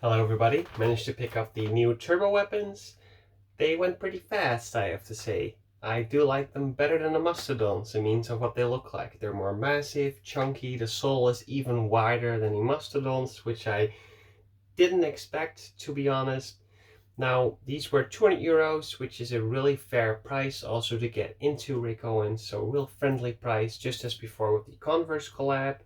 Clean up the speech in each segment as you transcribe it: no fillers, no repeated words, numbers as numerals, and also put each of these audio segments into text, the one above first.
Hello everybody, managed to pick up the new TurboWPNs. They went pretty fast, I have to say. I do like them better than the Mastodons in means of what they look like. They're more massive, chunky, the sole is even wider than the Mastodons, which I didn't expect, to be honest. Now, these were 200 euros, which is a really fair price also to get into Rick Owens, so real friendly price, just as before with the Converse collab.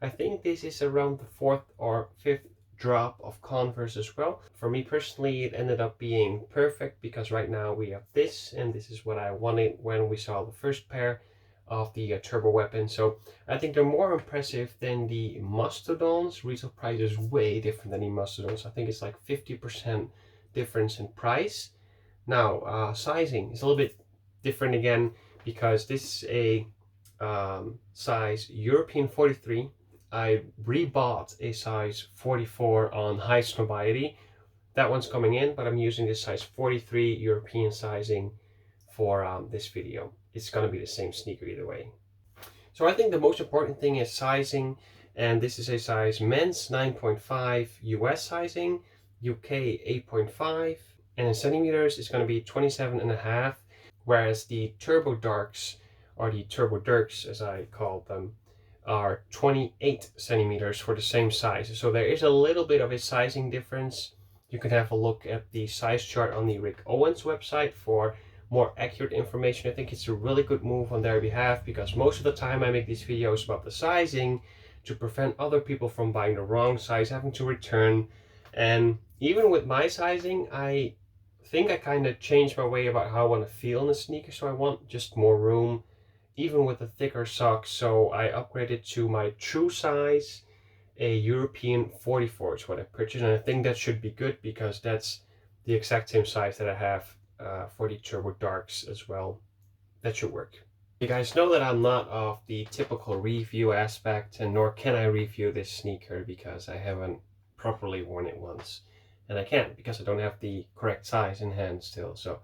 I think this is around the 4th or 5th drop of Converse as well. For me personally, it ended up being perfect because right now we have this, and this is what I wanted when we saw the first pair of the TurboWPN. So I think they're more impressive than the Mastodons. Retail price is way different than the Mastodons. I think it's like 50% difference in price. Now, sizing is a little bit different again because this is a size European 43. I rebought a size 44 on High Snobiety. That one's coming in, but I'm using this size 43 European sizing for this video. It's going to be the same sneaker either way. So I think the most important thing is sizing, and this is a size men's 9.5 US sizing, UK 8.5, and in centimeters it's going to be 27.5, whereas the Turbo Darks, or the Turbo Dirks as I call them, are 28 centimeters for the same size. So there is a little bit of a sizing difference. You can have a look at the size chart on the Rick Owens website for more accurate information. I think it's a really good move on their behalf because most of the time I make these videos about the sizing to prevent other people from buying the wrong size, having to return. And even with my sizing, I think I kind of changed my way about how I want to feel in a sneaker. So I want just more room, even with the thicker socks. So I upgraded to my true size, a European 44 is what I purchased. And I think that should be good because that's the exact same size that I have for the Turbo Darks as well. That should work. You guys know that I'm not of the typical review aspect, and nor can I review this sneaker because I haven't properly worn it once. And I can't because I don't have the correct size in hand still. So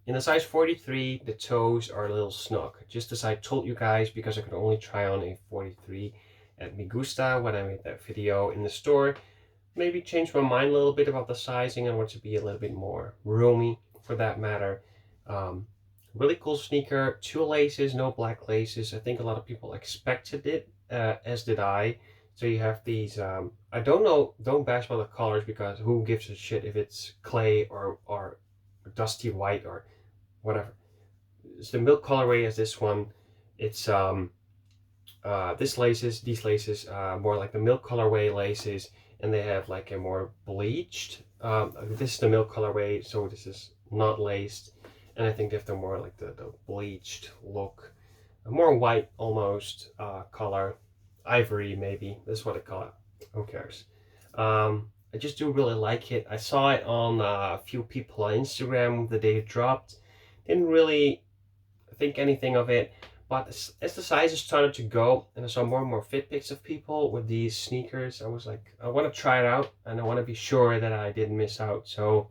in the size 43, the toes are a little snug. Just as I told you guys, because I could only try on a 43 at Migusta when I made that video in the store. Maybe change my mind a little bit about the sizing. I want to be a little bit more roomy for that matter. Really cool sneaker, 2 laces, no black laces. I think a lot of people expected it, as did I. So you have these, I don't know, don't bash about the colors because who gives a shit if it's clay or dusty white or whatever. It's the milk colorway as this one. It's these laces, more like the milk colorway laces, and they have like a more bleached, this is the milk colorway, so this is not laced, and I think they have the more like the bleached look, a more white almost color, ivory maybe, that's what I call it, who cares. I just do really like it. I saw it on a few people on Instagram the day it dropped. Didn't really think anything of it, but as the sizes started to go and I saw more and more fit pics of people with these sneakers, I was like, I want to try it out and I want to be sure that I didn't miss out. So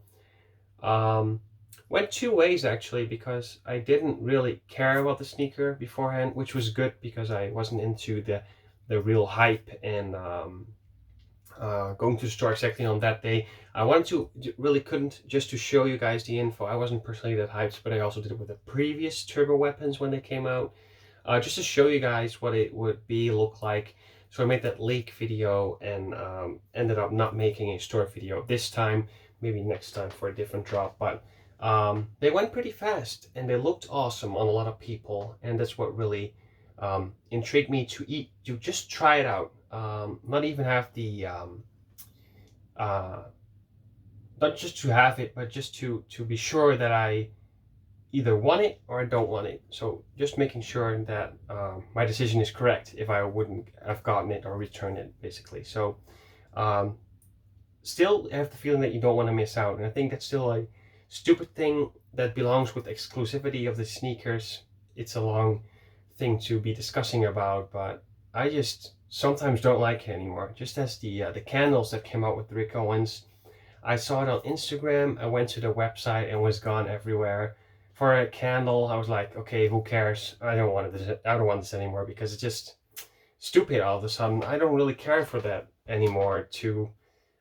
went 2 ways actually, because I didn't really care about the sneaker beforehand, which was good because I wasn't into the real hype and going to the store exactly on that day. I wanted to, really couldn't, just to show you guys the info. I wasn't personally that hyped, but I also did it with the previous TurboWPNs when they came out, just to show you guys what it would look like. So I made that leak video and ended up not making a store video this time, maybe next time for a different drop. But they went pretty fast and they looked awesome on a lot of people, and that's what really intrigued me to just try it out. Not even have the not just to have it, but just to be sure that I either want it or I don't want it. So just making sure that my decision is correct if I wouldn't have gotten it or returned it, basically. So still have the feeling that you don't want to miss out, and I think that's still a stupid thing that belongs with exclusivity of the sneakers. It's a long thing to be discussing about, but I just sometimes don't like it anymore. Just as the candles that came out with Rick Owens, I saw it on Instagram, I went to the website and was gone everywhere. For a candle, I was like, okay, who cares? I don't want this anymore because it's just stupid all of a sudden. I don't really care for that anymore to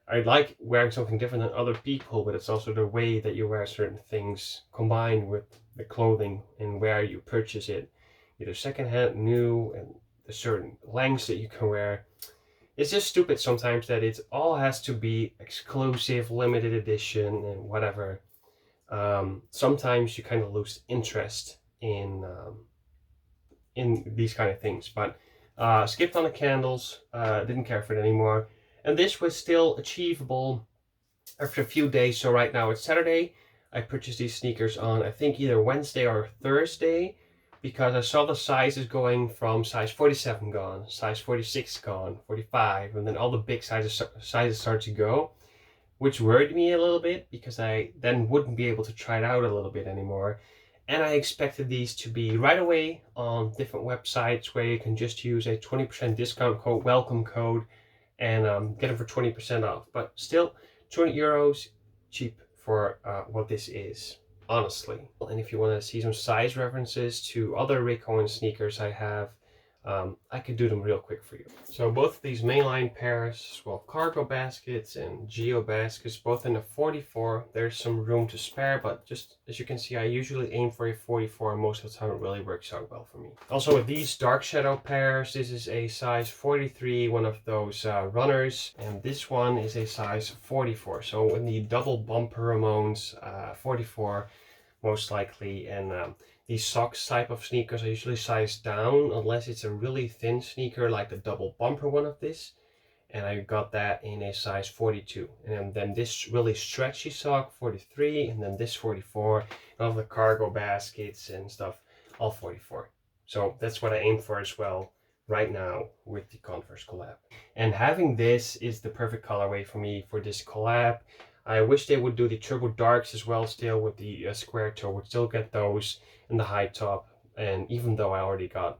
I like wearing something different than other people, but it's also the way that you wear certain things combined with the clothing and where you purchase it, either secondhand, new, and the certain lengths that you can wear. It's just stupid sometimes that it all has to be exclusive, limited edition, and whatever. Sometimes you kind of lose interest in these kind of things. But skipped on the candles, didn't care for it anymore. And this was still achievable after a few days. So right now it's Saturday. I purchased these sneakers on, I think, either Wednesday or Thursday, because I saw the sizes going from size 47 gone, size 46 gone, 45, and then all the big sizes start to go, which worried me a little bit because I then wouldn't be able to try it out a little bit anymore. And I expected these to be right away on different websites where you can just use a 20% discount code, welcome code, and get them for 20% off. But still, 200 euros, cheap for what this is, honestly. And if you want to see some size references to other Rick Owens sneakers I have, I could do them real quick for you. So both of these mainline pairs, well, cargo baskets and geo baskets, both in a 44. There's some room to spare, but just as you can see, I usually aim for a 44, and most of the time it really works out well for me. Also with these dark shadow pairs, this is a size 43, one of those runners, and this one is a size 44. So in the double bumper Ramones, 44 most likely, and these socks type of sneakers are usually sized down unless it's a really thin sneaker like the double bumper one of this, and I got that in a size 42. And then this really stretchy sock 43, and then this 44, and all the cargo baskets and stuff all 44. So that's what I aim for as well right now with the Converse collab. And having this is the perfect colorway for me for this collab. I wish they would do the turbo darks as well still with the square toe. Would still get those in the high top. And even though I already got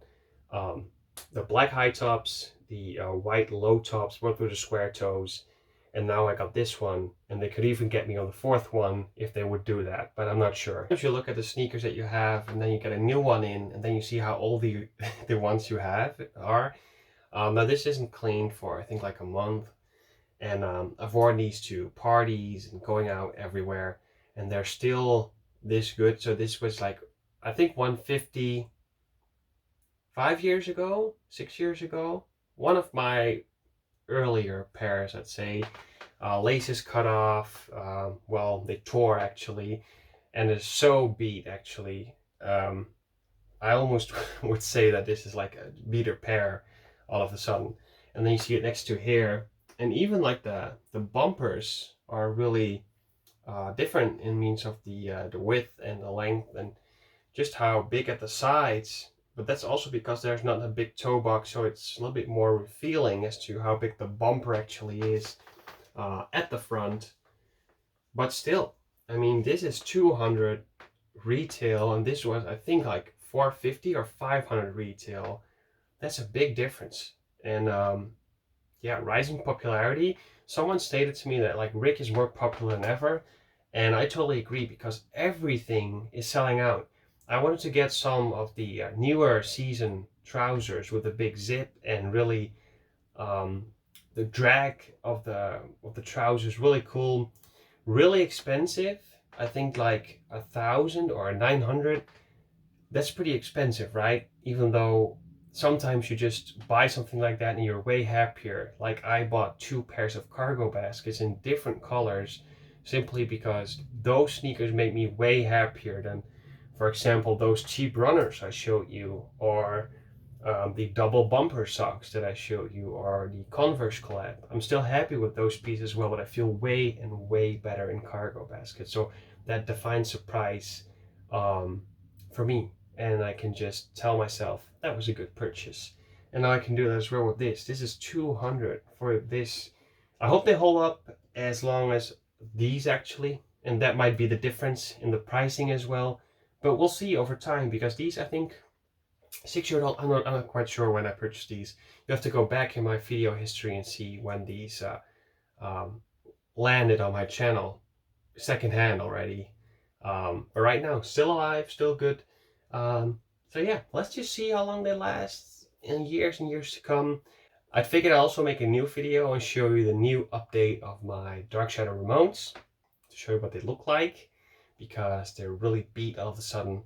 the black high tops, the white low tops, both with the square toes, and now I got this one, and they could even get me on the fourth one if they would do that, but I'm not sure. If you look at the sneakers that you have, and then you get a new one in, and then you see how old the the ones you have are. Now this isn't cleaned for I think like a month. And I've worn these to parties and going out everywhere, and they're still this good. So this was like, I think 150 5 years ago, 6 years ago. One of my earlier pairs, I'd say. Laces cut off, well, they tore actually, and it's so beat actually. I almost would say that this is like a beater pair all of a sudden. And then you see it next to here. And even like the bumpers are really different in means of the width and the length and just how big at the sides. But that's also because there's not a big toe box, so it's a little bit more revealing as to how big the bumper actually is at the front. But still, I mean, this is 200 retail, and this was I think like 450 or 500 retail. That's a big difference. And yeah, rising popularity. Someone stated to me that like Rick is more popular than ever, and I totally agree because everything is selling out. I wanted to get some of the newer season trousers with a big zip and really the drag of the trousers really cool, really expensive. I think like 1,000 or 900. That's pretty expensive, right? Even though sometimes you just buy something like that and you're way happier. Like I bought 2 pairs of cargo baskets in different colors simply because those sneakers made me way happier than, for example, those cheap runners I showed you, or the double bumper socks that I showed you, or the Converse collab. I'm still happy with those pieces as well, but I feel way and way better in cargo baskets. So that defines the price for me. And I can just tell myself that was a good purchase. And now I can do that as well with this. This is 200 for this. I hope they hold up as long as these actually, and that might be the difference in the pricing as well. But we'll see over time, because these, I think, 6 years old. I'm not quite sure when I purchased these. You have to go back in my video history and see when these landed on my channel secondhand already. But right now, still alive, still good. So yeah, let's just see how long they last in years and years to come. I figured I'd also make a new video and show you the new update of my Dark Shadow remotes to show you what they look like, because they're really beat all of a sudden.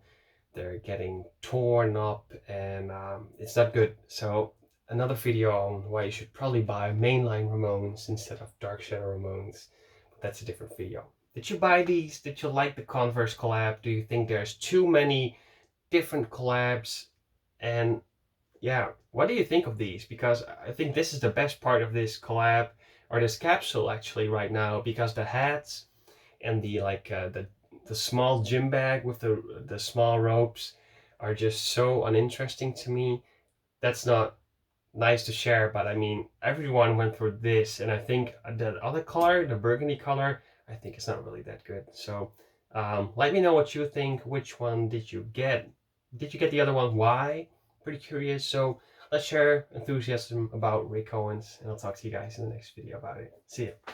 They're getting torn up and it's not good. So another video on why you should probably buy mainline remotes instead of Dark Shadow remotes. But that's a different video. Did you buy these? Did you like the Converse collab? Do you think there's too many different collabs? And yeah, what do you think of these? Because I think this is the best part of this collab, or this capsule actually right now, because the hats and the the small gym bag with the small ropes are just so uninteresting to me. That's not nice to share, but I mean, everyone went through this, and I think the other color, the burgundy color, I think it's not really that good. So let me know what you think. Which one did you get? Did you get the other one? Why? Pretty curious. So let's share enthusiasm about Rick Owens, and I'll talk to you guys in the next video about it. See ya.